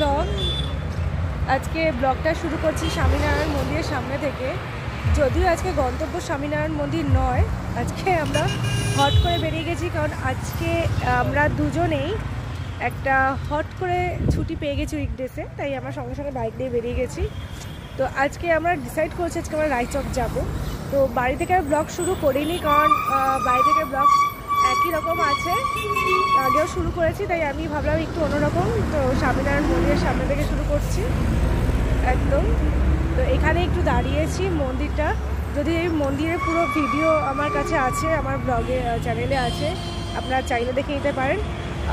Blog. আজকে ব্লগটা শুরু করছি স্বামীনারায়ণ মন্দিরের সামনে থেকে। যদিও আজকে গন্তব্য স্বামীনারায়ণ মন্দির নয়, আজকে আমরা হট করে বেরিয়ে গেছি, কারণ আজকে আমরা দুজনেই একটা হট করে ছুটি পেয়ে গেছি উইকডেসে, তাই আমরা সঙ্গে সঙ্গে বাইক দিয়ে বেরিয়ে গেছি। তো আজকে আমরা ডিসাইড করছি আজকে আমরা রায়চক যাব। তো বাড়ি থেকে ব্লগ শুরু করিনি, কারণ বাড়ি থেকে ব্লগ একই রকম আছে, আগেও শুরু করেছি, তাই আমি ভাবলাম একটু অন্যরকম। তো স্বামীনারায়ণ মন্দিরের সামনে থেকে শুরু করছি একদম। তো এখানে একটু দাঁড়িয়েছি মন্দিরটা, যদি এই মন্দিরের পুরো ভিডিও আমার কাছে আছে, আমার ব্লগে চ্যানেলে আছে, আপনারা চাইলে দেখে নিতে পারেন।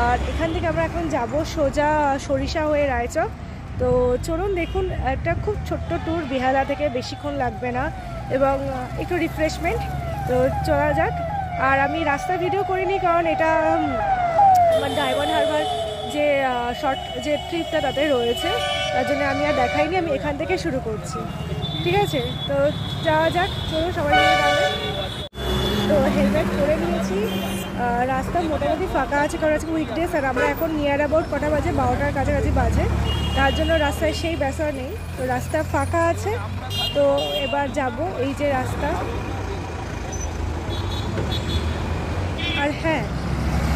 আর এখান থেকে আমরা এখন যাব সোজা সরিষা হয়ে রায়চক। তো চলুন দেখুন, একটা খুব ছোট্ট ট্যুর, বেহালা থেকে বেশিক্ষণ লাগবে না এবং একটু রিফ্রেশমেন্ট। তো চলা যাক। আর আমি রাস্তা ভিডিও করিনি, কারণ এটা আমার ডায়মন্ড হারবার যে শর্ট যে ট্রিপটা তাতে রয়েছে, তার জন্য আমি আর দেখাইনি, আমি এখান থেকে শুরু করছি। ঠিক আছে, তো যাওয়া যাক, চলুন সবাই মিলে যাবে। তো হেলমেট পরে নিয়েছি, রাস্তা মোটামুটি ফাঁকা আছে, কারণ আজকে উইকডেস। আর আমরা এখন নিয়ার অ্যাবাউট কটা বাজে, 12টার কাছাকাছি বাজে, তার জন্য রাস্তায় সেই ব্যাসা নেই। তো রাস্তা ফাঁকা আছে, তো এবার যাব। এই যে রাস্তা। আর হ্যাঁ,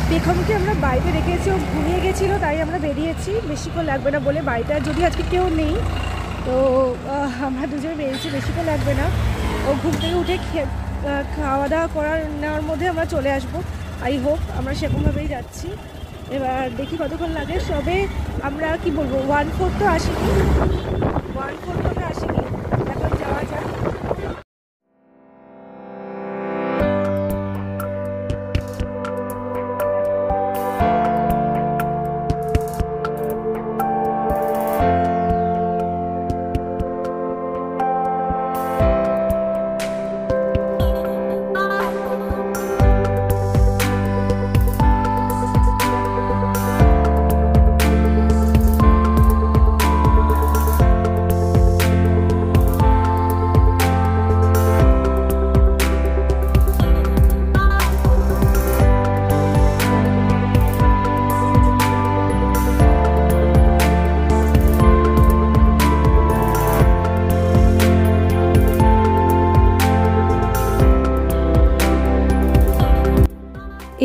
পেখমকে আমরা বাড়িতে রেখেছি, ও ঘুমিয়ে গেছিলো, তাই আমরা বেরিয়েছি, বেশিক্ষণ লাগবে না বলে। বাড়িটা যদি আজকে কেউ নেই, তো আমরা দুজনে বেরিয়েছি, বেশিক্ষণ লাগবে না। ও ঘুম থেকে উঠে খাওয়া দাওয়া নেওয়ার মধ্যে আমরা চলে আসবো। আই হোপ আমরা সেরকমভাবেই যাচ্ছি। এবার দেখি কতক্ষণ লাগে। সবে আমরা কি বলবো 1/4 তো আসিনি, 1/4 তো আমরা আসিনি, এখন যাওয়া যাক।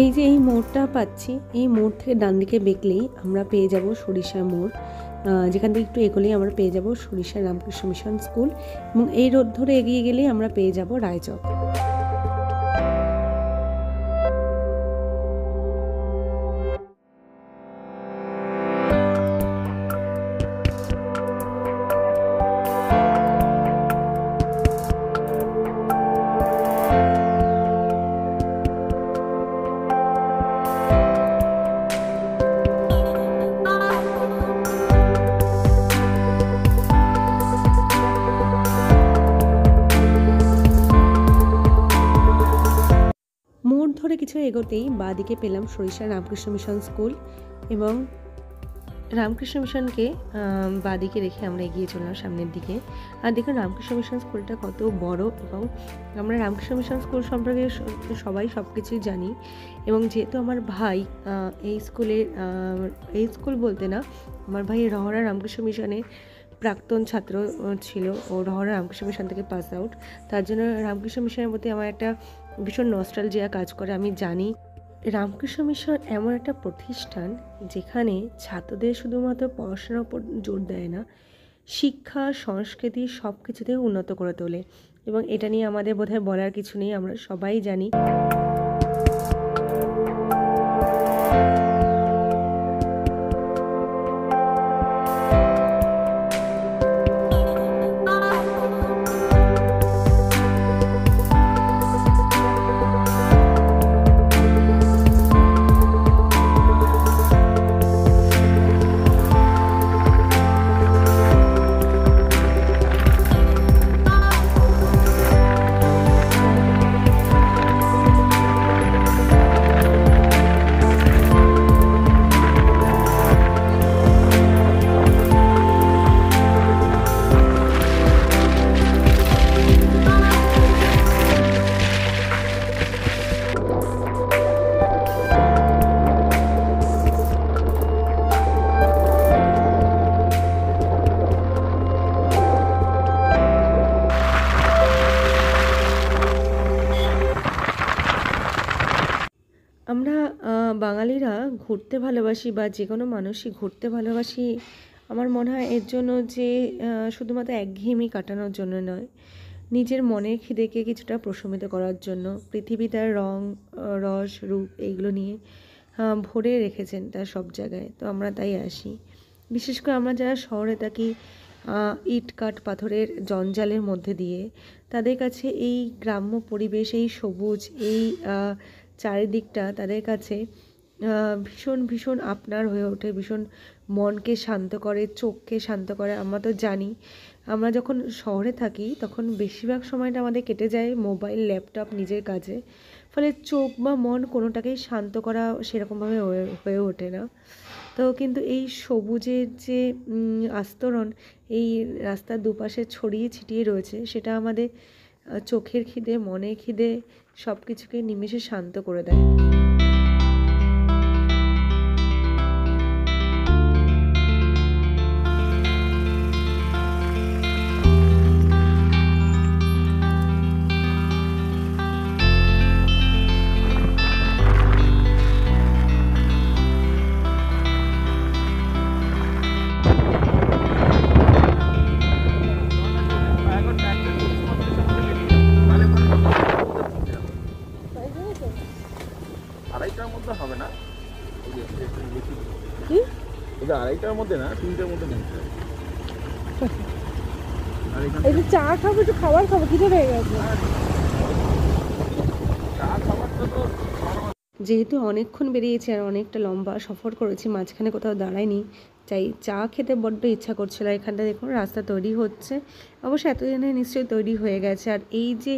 এই যে এই মোড়টা পাচ্ছি, এই মোড় থেকে ডান দিকে বেঁকলেই আমরা পেয়ে যাব সরিষা মোড়। যেখান থেকে একটু এগোলেই আমরা পেয়ে যাব সরিষা রামকৃষ্ণ মিশন স্কুল, এবং এই রোড ধরে এগিয়ে গেলেই আমরা পেয়ে যাব রায়চক। মোড় ধরে কিছু এগোতেই বাঁদিকে পেলাম সরিষা রামকৃষ্ণ মিশন স্কুল, এবং রামকৃষ্ণ মিশনকে বাঁদিকে রেখে আমরা এগিয়ে চললাম সামনের দিকে। আর দেখুন রামকৃষ্ণ মিশন স্কুলটা কত বড়, এবং আমরা রামকৃষ্ণ মিশন স্কুল সম্পর্কে সবাই সব কিছুই জানি। এবং যেহেতু আমার ভাই এই স্কুল বলতে না, আমার ভাই রহরা রামকৃষ্ণ মিশনের প্রাক্তন ছাত্র ছিল, ও রহরা রামকৃষ্ণ মিশন থেকে পাস আউট, তার জন্য রামকৃষ্ণ মিশনের প্রতি আমার একটা ভীষণ নস্টালজিয়া কাজ করে। আমি জানি রামকৃষ্ণ মিশন এমন একটা প্রতিষ্ঠান যেখানে ছাত্রদের শুধুমাত্র পড়াশোনার উপর জোর দেয় না, শিক্ষা, সংস্কৃতি সব কিছুতেই উন্নত করে তোলে, এবং এটা নিয়ে আমাদের বোধহয় বলার কিছু নেই, আমরা সবাই জানি। ঘুরতে ভালোবাসি বা যে কোনো মানুষই ঘুরতে ভালোবাসি, আমার মনে হয় এর জন্য যে শুধুমাত্র একঘেয়েমি কাটানোর জন্য নয়, নিজের মনের খিদেকে কিছুটা প্রশমিত করার জন্য। পৃথিবী তার রং, রস, রূপ এইগুলো নিয়ে ভরে রেখেছেন তার সব জায়গায়, তো আমরা তাই আসি। বিশেষ করে আমরা যারা শহরে থাকি, ইট কাঠ পাথরের জঞ্জালের মধ্যে দিয়ে, তাদের কাছে এই গ্রাম্য পরিবেশ, এই সবুজ, এই চারিদিকটা তাদের কাছে ভীষণ ভীষণ আপনার হয়ে ওঠে, ভীষণ মনকে শান্ত করে, চোখকে শান্ত করে। আমরা তো জানি, আমরা যখন শহরে থাকি তখন বেশিরভাগ সময়টা আমাদের কেটে যায় মোবাইল, ল্যাপটপ, নিজের কাজে, ফলে চোখ বা মন কোনোটাকেই শান্ত করা সেরকমভাবে হয়ে ওঠে না। তো কিন্তু এই সবুজের যে আস্তরণ এই রাস্তার দুপাশে ছড়িয়ে ছিটিয়ে রয়েছে, সেটা আমাদের চোখের খিদে, মনের খিদে সব কিছুকে নিমেষে শান্ত করে দেয়। আড়াইটার মধ্যে হবে না, কি আড়াইটার মধ্যে না, 3টার মধ্যে নামতে হবে। এই যে চা খাবো, একটু খাবার খাবো, খিদে পেয়ে গেছে। যেহেতু অনেকক্ষণ বেরিয়েছি আর অনেকটা লম্বা সফর করেছি, মাঝখানে কোথাও দাঁড়াইনি, তাই চা খেতে বড্ড ইচ্ছা করছিল। এখানটা দেখুন রাস্তা তৈরি হচ্ছে, অবশ্য এতদিনে নিশ্চয়ই তৈরি হয়ে গেছে। আর এই যে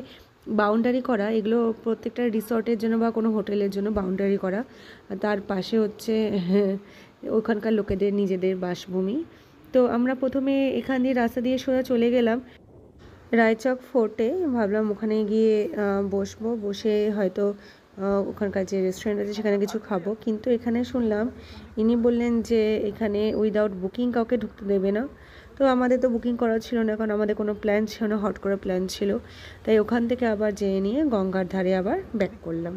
বাউন্ডারি করা, এগুলো প্রত্যেকটা রিসর্টের জন্য বা কোনো হোটেলের জন্য বাউন্ডারি করা। আর তার পাশে হচ্ছে ওখানকার লোকেদের নিজেদের বাসভূমি। তো আমরা প্রথমে এখান দিয়ে রাস্তা দিয়ে সোজা চলে গেলাম রায়চক ফোর্টে। ভাবলাম ওখানে গিয়ে বসবো, বসে হয়তো ওখানকার যে রেস্টুরেন্ট আছে সেখানে কিছু খাবো। কিন্তু এখানে শুনলাম, ইনি বললেন যে এখানে উইদাউট বুকিং কাউকে ঢুকতে দেবে না। তো আমাদের তো বুকিং করা ছিল না, কারণ আমাদের কোনো প্ল্যান ছিল না, হট করে প্ল্যান ছিল। তাই ওখান থেকে আবার যেয়ে নিয়ে গঙ্গার ধারে আবার ব্যাক করলাম।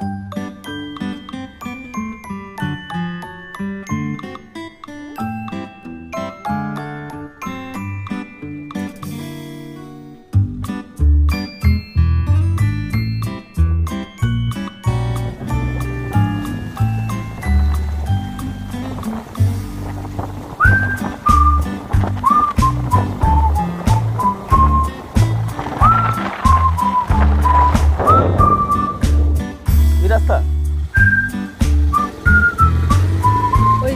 এই রাস্তা ওই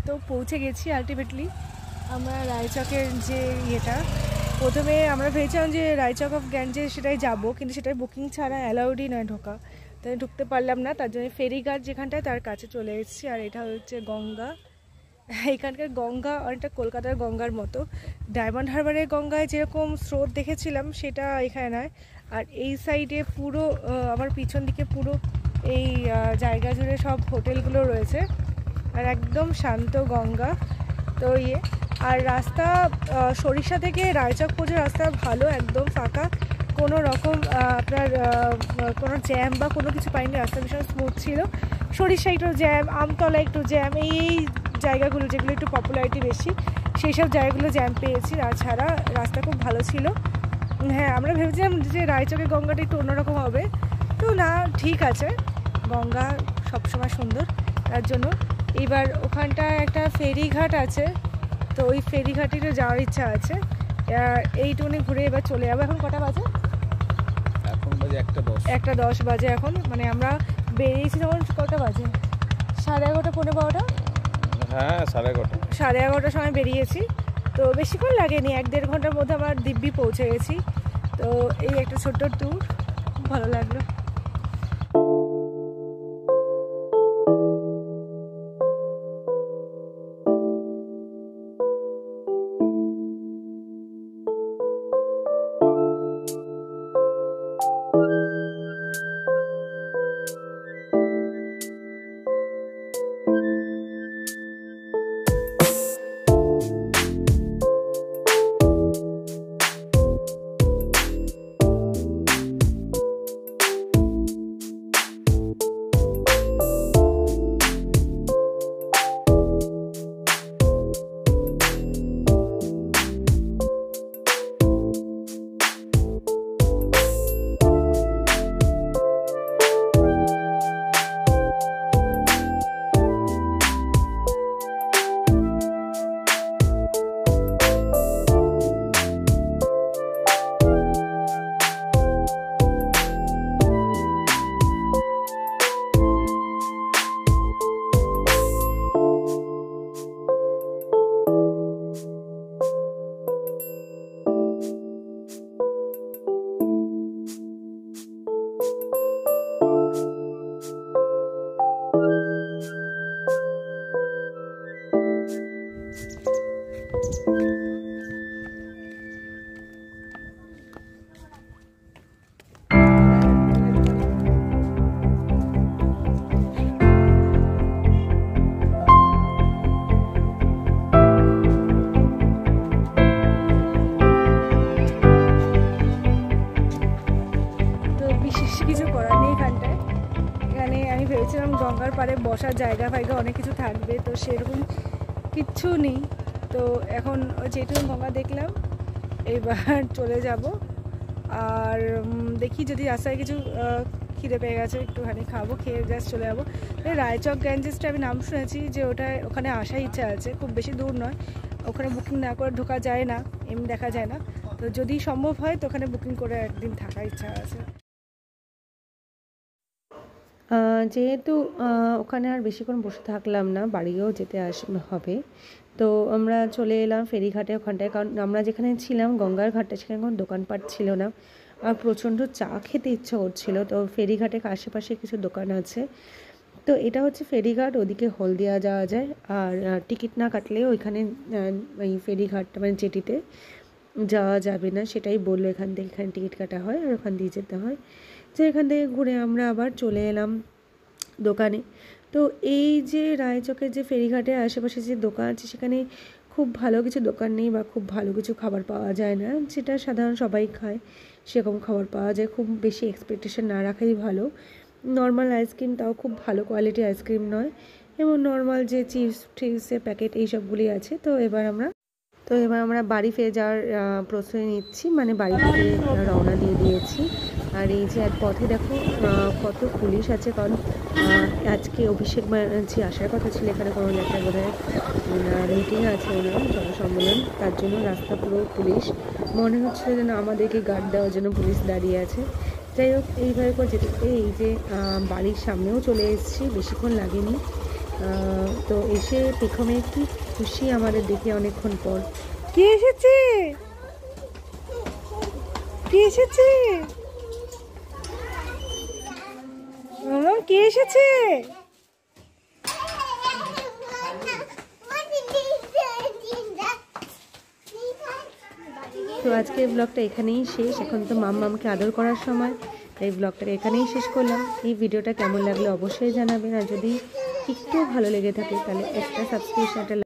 তো পৌঁছে গেছি আলটিমেটলি আমরা রায়চকের যে ইয়েটা। প্রথমে আমরা ভেবেছিলাম যে রায়চক অফ গ্যাঞ্জে সেটাই যাব, কিন্তু সেটাই বুকিং ছাড়া অ্যালাউডই নয় ঢোকা, তাই ঢুকতে পারলাম না। তার জন্য ফেরিঘাট যেখানটায় তার কাছে চলে এসেছি। আর এটা হচ্ছে গঙ্গা। এখানকার গঙ্গা অনেকটা কলকাতার গঙ্গার মতো। ডায়মন্ড হারবারের গঙ্গায় যেরকম স্রোত দেখেছিলাম সেটা এখানে নয়। আর এই সাইডে পুরো আমার পিছন দিকে পুরো এই জায়গা জুড়ে সব হোটেলগুলো রয়েছে, আর একদম শান্ত গঙ্গা। তো আর রাস্তা সরিষা থেকে রায়চক পর্যন্ত রাস্তা ভালো, একদম ফাঁকা, কোনো রকম আপনার কোনো জ্যাম বা কোনো কিছু পাইনি। রাস্তা ভীষণ স্মুথ ছিল। সরিষা একটু জ্যাম, আমতলা একটু জ্যাম, এই জায়গাগুলো যেগুলো একটু পপুলারিটি বেশি সেই সব জায়গাগুলো জ্যাম পেয়েছি। তাছাড়া রাস্তা খুব ভালো ছিল। হ্যাঁ, আমরা ভেবেছিলাম যে রায়চকের গঙ্গাটা একটু অন্যরকম হবে, তো না, ঠিক আছে, গঙ্গা সবসময় সুন্দর। তার জন্য এবার ওখানটায় একটা ফেরিঘাট আছে, তো ওই ফেরিঘাটিতে যাওয়ার ইচ্ছা আছে। এইটুকুনি ঘুরে এবার চলে যাবো। এখন কটা বাজে? এখন বাজে 1:10। 1:10 বাজে এখন। মানে আমরা বেরিয়েছি তখন কটা বাজে? 11:30, 11:15। হ্যাঁ, 11:30। 11:30 সময় বেরিয়েছি, তো বেশিক্ষণ লাগেনি, 1-1.5 ঘন্টার মধ্যে আমার দিব্যি পৌঁছে গেছি। তো এই একটা ছোট্ট ট্যুর, ভালো লাগলো। গঙ্গার পাড়ে বসার জায়গা ফায়গা অনেক কিছু থাকবে, তো সেরকম কিচ্ছু নেই। তো এখন যেটুকু গঙ্গা দেখলাম, এবার চলে যাব। আর দেখি যদি রাস্তায় কিছু খিদে পেয়ে গেছে, একটুখানি খাবো, খেয়ে জাস্ট চলে যাবো। রায়চক গ্যাঞ্জেসটা আমি নাম শুনেছি যে ওখানে আসার ইচ্ছা আছে, খুব বেশি দূর নয়, ওখানে বুকিং না করে ঢোকা যায় না, এমনি দেখা যায় না। তো যদি সম্ভব হয় তো ওখানে বুকিং করে একদিন থাকার ইচ্ছা আছে। যেহেতু ওখানে আর বেশিক্ষণ বসে থাকলাম না, বাড়িও যেতে হবে, তো আমরা চলে এলাম ফেরিঘাটে ওখানটায়। কারণ আমরা যেখানে ছিলাম গঙ্গার ঘাটটা, সেখানে কোনো দোকানপাট ছিল না, আর প্রচণ্ড চা খেতে ইচ্ছা করছিল। তো ফেরিঘাটের আশেপাশে কিছু দোকান আছে, তো এটা হচ্ছে ফেরিঘাট, ওদিকে হলদিয়া যাওয়া যায়। আর টিকিট না কাটলেও ওইখানে এই ফেরিঘাটটা মানে জেটিতে যাওয়া যাবে না, সেটাই বললো। এখান থেকে এখানে টিকিট কাটা হয় আর ওখান দিয়ে যেতে হয়। তো এখান থেকে ঘুরে আমরা আবার চলে এলাম দোকানে। তো এই যে রায়চকের যে ফেরিঘাটের আশেপাশে যে দোকান আছে, সেখানে খুব ভালো কিছু দোকান নেই বা খুব ভালো কিছু খাবার পাওয়া যায় না, যেটা সাধারণ সবাই খায় সেরকম খাবার পাওয়া যায়। খুব বেশি এক্সপেকটেশন না রাখাই ভালো। নর্মাল আইসক্রিম, তাও খুব ভালো কোয়ালিটির আইসক্রিম নয়, এবং নর্মাল যে চিপসের প্যাকেট এইসবগুলি আছে। তো এবার আমরা বাড়ি ফিরে যাওয়ার প্রস্তুতি নিচ্ছি, মানে বাড়ি থেকে রওনা দিয়ে দিয়েছি। আর এই যে এক পথে দেখো কত পুলিশ আছে, কারণ আজকে অভিষেক ব্যানার্জি আসার কথা ছিল এখানে, কোনো একটা বোধহয় মিটিং আছে ওনার জনসম্মেলন, তার জন্য রাস্তা পুরো পুলিশ। মনে হচ্ছিল যেন আমাদেরকে গার্ড দেওয়ার জন্য পুলিশ দাঁড়িয়ে আছে। যাই হোক, এইভাবে করে যেতে এই যে বাড়ির সামনেও চলে এসেছি, বেশিক্ষণ লাগেনি। তো এসে প্রথমে কি খুশি আমাদের দেখে অনেকক্ষণ পর। কে এসেছে? কে এসেছে? কে এসেছে? তো আজকের ব্লগটা এখানেই শেষ। এখন তো মামকে আদর করার সময়, এই ব্লগটাকে এখানেই শেষ করলাম। এই ভিডিওটা কেমন লাগলো অবশ্যই জানাবেন, আর যদি একটু ভালো লেগে থাকে তাহলে একটা সাবস্ক্রিপশন